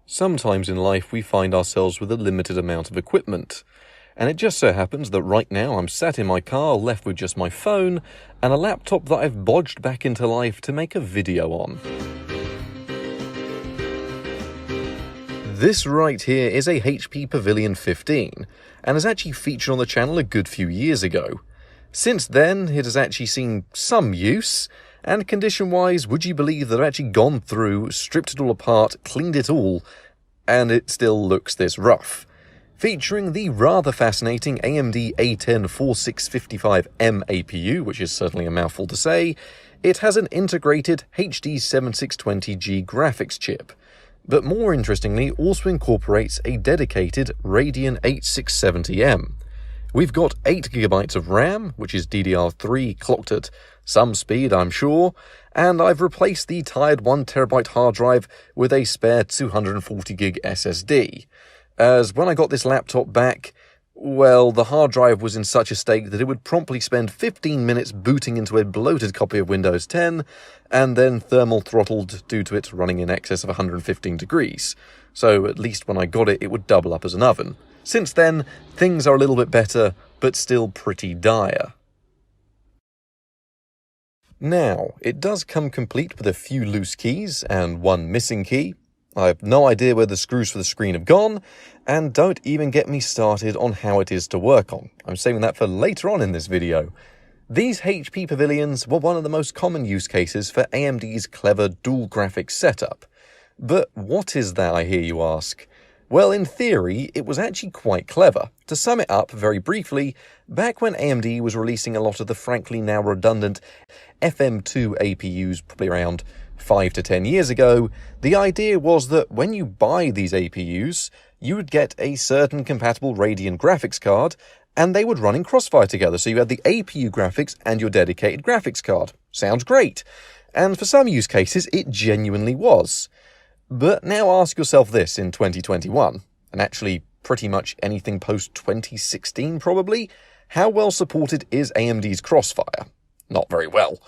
Sometimes in life we find ourselves with a limited amount of equipment, and it just so happens that right now I'm sat in my car left with just my phone and a laptop that I've bodged back into life to make a video on. This right here is a HP Pavilion 15 and has actually featured on the channel a good few years ago. Since then it has actually seen some use, and condition-wise, would you believe that I've actually gone through, stripped it all apart, cleaned it all, and it still looks this rough. Featuring the rather fascinating AMD A10 4655M APU, which is certainly a mouthful to say, it has an integrated HD 7620G graphics chip, but more interestingly also incorporates a dedicated Radeon 8670M. We've got 8GB of RAM, which is DDR3 clocked at some speed, I'm sure, and I've replaced the tired 1TB hard drive with a spare 240GB SSD, as when I got this laptop back, well, the hard drive was in such a state that it would promptly spend 15 minutes booting into a bloated copy of Windows 10, and then thermal throttled due to it running in excess of 115 degrees, so at least when I got it, it would double up as an oven. Since then, things are a little bit better, but still pretty dire. Now, it does come complete with a few loose keys and one missing key. I have no idea where the screws for the screen have gone, and don't even get me started on how it is to work on. I'm saving that for later on in this video. These HP Pavilions were one of the most common use cases for AMD's clever dual graphics setup. But what is that, I hear you ask? Well, in theory, it was actually quite clever. To sum it up very briefly, back when AMD was releasing a lot of the frankly now redundant FM2 APUs, probably around 5 to 10 years ago, the idea was that when you buy these APUs, you would get a certain compatible Radeon graphics card, and they would run in crossfire together. So you had the APU graphics and your dedicated graphics card. Sounds great. And for some use cases, it genuinely was. But now ask yourself this in 2021, and actually pretty much anything post-2016 probably, how well supported is AMD's Crossfire? Not very well.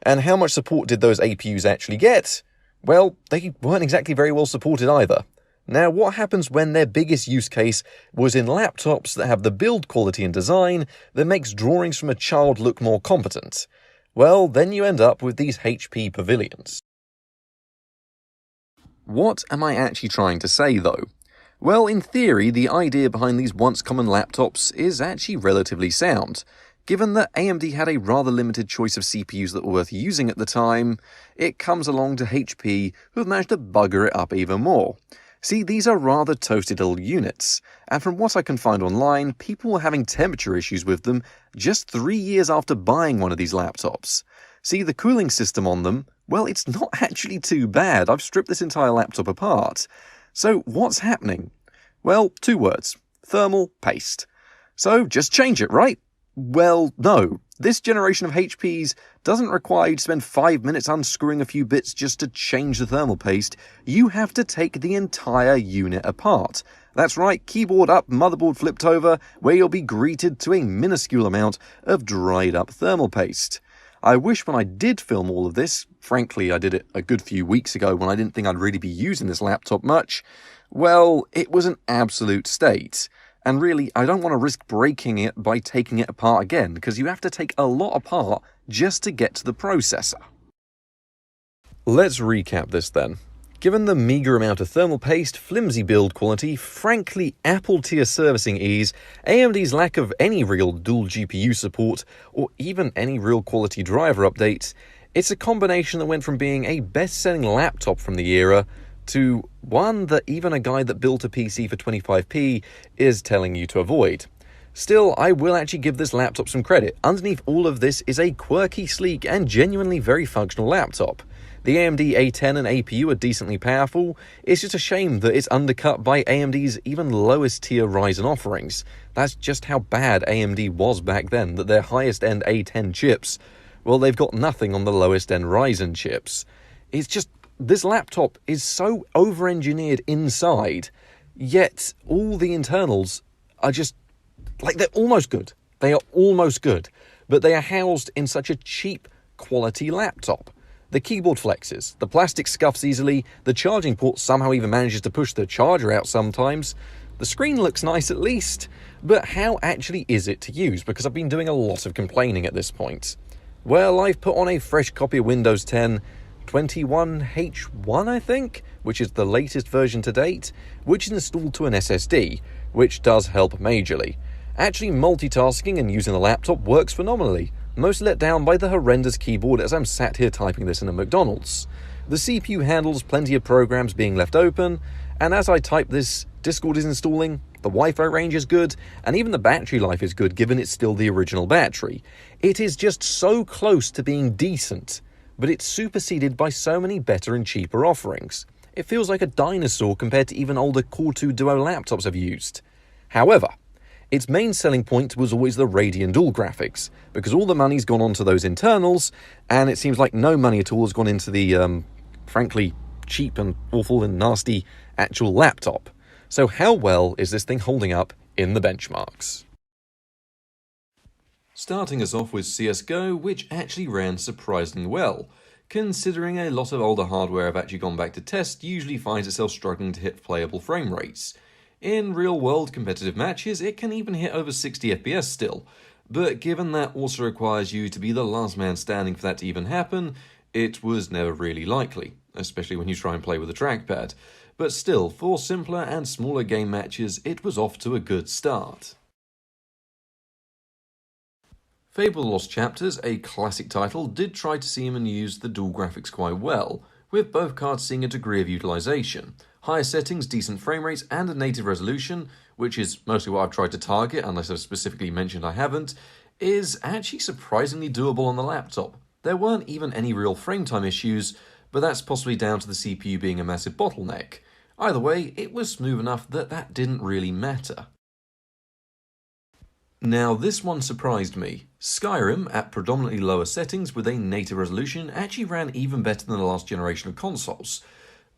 And how much support did those APUs actually get? Well, they weren't exactly very well supported either. Now, what happens when their biggest use case was in laptops that have the build quality and design that makes drawings from a child look more competent? Well, then you end up with these HP Pavilions. What am I actually trying to say, though? Well, in theory, the idea behind these once common laptops is actually relatively sound. Given that AMD had a rather limited choice of CPUs that were worth using at the time, it comes along to HP, who have managed to bugger it up even more. See, these are rather toasted little units, and from what I can find online, people were having temperature issues with them just 3 years after buying one of these laptops. See, the cooling system on them, well, it's not actually too bad. I've stripped this entire laptop apart. So what's happening? Well, 2 words. Thermal paste. So just change it, right? Well, no. This generation of HPs doesn't require you to spend 5 minutes unscrewing a few bits just to change the thermal paste. You have to take the entire unit apart. That's right, keyboard up, motherboard flipped over, where you'll be greeted to a minuscule amount of dried up thermal paste. I wish when I did film all of this, frankly I did it a good few weeks ago when I didn't think I'd really be using this laptop much, well, it was an absolute state. And really, I don't want to risk breaking it by taking it apart again, because you have to take a lot apart just to get to the processor. Let's recap this then. Given the meagre amount of thermal paste, flimsy build quality, frankly Apple-tier servicing ease, AMD's lack of any real dual GPU support, or even any real quality driver updates, it's a combination that went from being a best-selling laptop from the era to one that even a guy that built a PC for 25p is telling you to avoid. Still, I will actually give this laptop some credit. Underneath all of this is a quirky, sleek, and genuinely very functional laptop. The AMD A10 and APU are decently powerful. It's just a shame that it's undercut by AMD's even lowest tier Ryzen offerings. That's just how bad AMD was back then, that their highest end A10 chips, well, they've got nothing on the lowest end Ryzen chips. It's just, this laptop is so over-engineered inside, yet all the internals are just, like, they're almost good. They are almost good, but they are housed in such a cheap quality laptop. The keyboard flexes, the plastic scuffs easily, the charging port somehow even manages to push the charger out sometimes. The screen looks nice at least, but how actually is it to use? Because I've been doing a lot of complaining at this point. Well, I've put on a fresh copy of Windows 10 21H1, I think, which is the latest version to date, which is installed to an SSD, which does help majorly. Actually, multitasking and using the laptop works phenomenally, most let down by the horrendous keyboard as I'm sat here typing this in a McDonald's. The CPU handles plenty of programs being left open, and as I type this, Discord is installing, the Wi-Fi range is good, and even the battery life is good given it's still the original battery. It is just so close to being decent, but it's superseded by so many better and cheaper offerings. It feels like a dinosaur compared to even older Core 2 Duo laptops I've used. However, its main selling point was always the Radeon dual graphics, because all the money's gone onto those internals, and it seems like no money at all has gone into the, frankly, cheap and awful and nasty actual laptop. So how well is this thing holding up in the benchmarks? Starting us off with CSGO, which actually ran surprisingly well, considering a lot of older hardware I've actually gone back to test usually finds itself struggling to hit playable frame rates. In real-world competitive matches, it can even hit over 60 FPS still, but given that also requires you to be the last man standing for that to even happen, it was never really likely, especially when you try and play with a trackpad. But still, for simpler and smaller game matches, it was off to a good start. Fable Lost Chapters, a classic title, did try to seem and use the dual graphics quite well, with both cards seeing a degree of utilization. Higher settings, decent frame rates, and a native resolution, which is mostly what I've tried to target, unless I've specifically mentioned I haven't, is actually surprisingly doable on the laptop. There weren't even any real frame time issues, but that's possibly down to the CPU being a massive bottleneck. Either way, it was smooth enough that that didn't really matter. Now this one surprised me. Skyrim, at predominantly lower settings with a native resolution, actually ran even better than the last generation of consoles.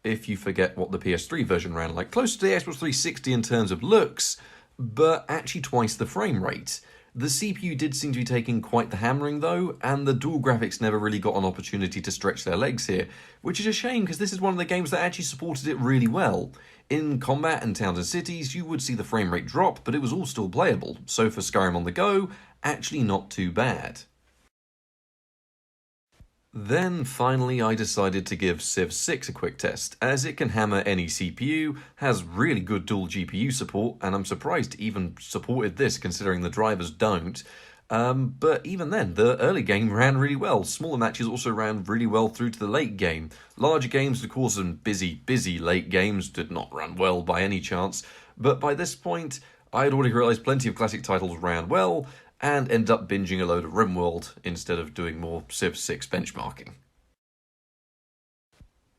If you forget what the PS3 version ran like, close to the Xbox 360 in terms of looks, but actually twice the frame rate. The CPU did seem to be taking quite the hammering though, and the dual graphics never really got an opportunity to stretch their legs here, which is a shame because this is one of the games that actually supported it really well. In combat and towns and cities, you would see the frame rate drop, but it was all still playable, so for Skyrim on the go, actually not too bad. Then finally I decided to give Civ 6 a quick test, as it can hammer any CPU, has really good dual GPU support, and I'm surprised it even supported this considering the drivers don't. But even then, the early game ran really well. Smaller matches also ran really well through to the late game. Larger games, of course, and busy late games did not run well by any chance, but by this point I had already realised plenty of classic titles ran well, and end up binging a load of RimWorld instead of doing more Civ 6 benchmarking.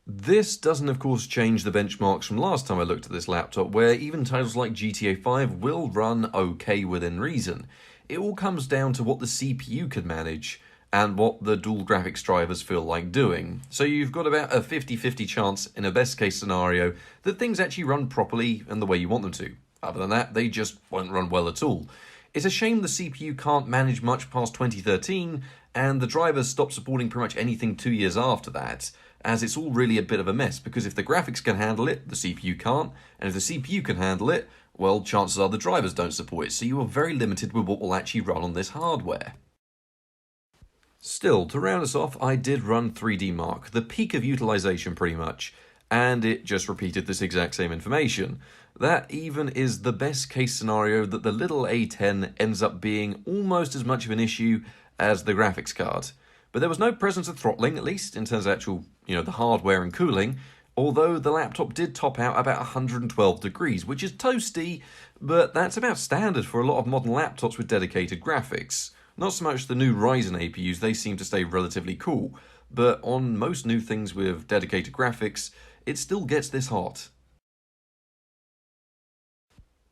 This doesn't of course change the benchmarks from last time I looked at this laptop, where even titles like GTA 5 will run okay within reason. It all comes down to what the CPU can manage, and what the dual graphics drivers feel like doing. So you've got about a 50-50 chance in a best case scenario that things actually run properly and the way you want them to. Other than that, they just won't run well at all. It's a shame the CPU can't manage much past 2013, and the drivers stopped supporting pretty much anything 2 years after that, as it's all really a bit of a mess, because if the graphics can handle it, the CPU can't, and if the CPU can handle it, well, chances are the drivers don't support it, so you are very limited with what will actually run on this hardware. Still, to round us off, I did run 3D Mark, the peak of utilization pretty much, and it just repeated this exact same information. That even is the best case scenario that the little A10 ends up being almost as much of an issue as the graphics card. But there was no presence of throttling, at least in terms of actual, the hardware and cooling, although the laptop did top out about 112 degrees, which is toasty, but that's about standard for a lot of modern laptops with dedicated graphics. Not so much the new Ryzen APUs, they seem to stay relatively cool, but on most new things with dedicated graphics, it still gets this hot.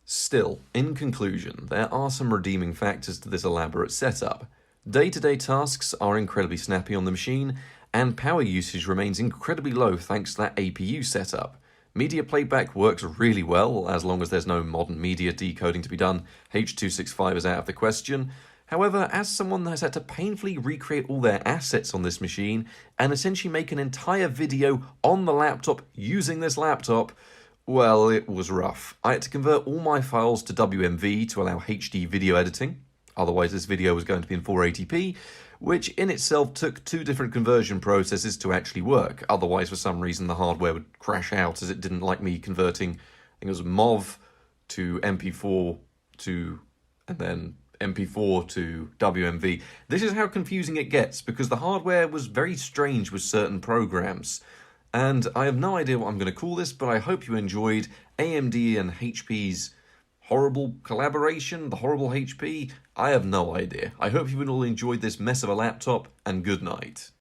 Still, in conclusion, there are some redeeming factors to this elaborate setup. Day-to-day tasks are incredibly snappy on the machine, and power usage remains incredibly low thanks to that APU setup. Media playback works really well, as long as there's no modern media decoding to be done. H.265 is out of the question. However, as someone that has had to painfully recreate all their assets on this machine and essentially make an entire video on the laptop using this laptop, well, it was rough. I had to convert all my files to WMV to allow HD video editing. Otherwise, this video was going to be in 480p, which in itself took 2 different conversion processes to actually work. Otherwise, for some reason, the hardware would crash out as it didn't like me converting, I think it was MOV to MP4 to, and then MP4 to WMV. This is how confusing it gets, because the hardware was very strange with certain programs. And I have no idea what I'm going to call this, but I hope you enjoyed AMD and HP's horrible collaboration, the horrible HP. I have no idea. I hope you all enjoyed this mess of a laptop, and good night.